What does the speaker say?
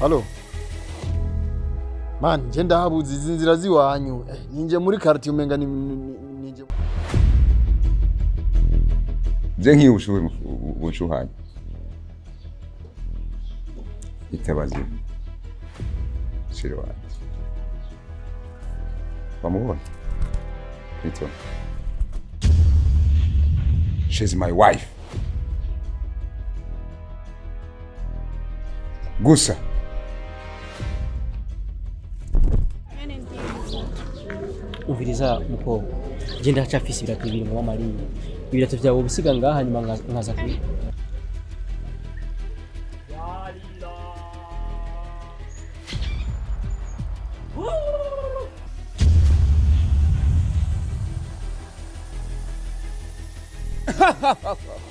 Halo. Man, njenda habuzi izi nzira ziwanyu. Ninje muri quartier umenga ninje. Zengi ushuhanye. Itabazi. Shirwa. Wamubona? Ito. She's my wife. Gusa. Uviriza mukobwa. Je ndacafise ibirato bibiri mu Mariya. Ibirato byawe bisiga ngaha nyuma nkaza kuri. Ha ha ha.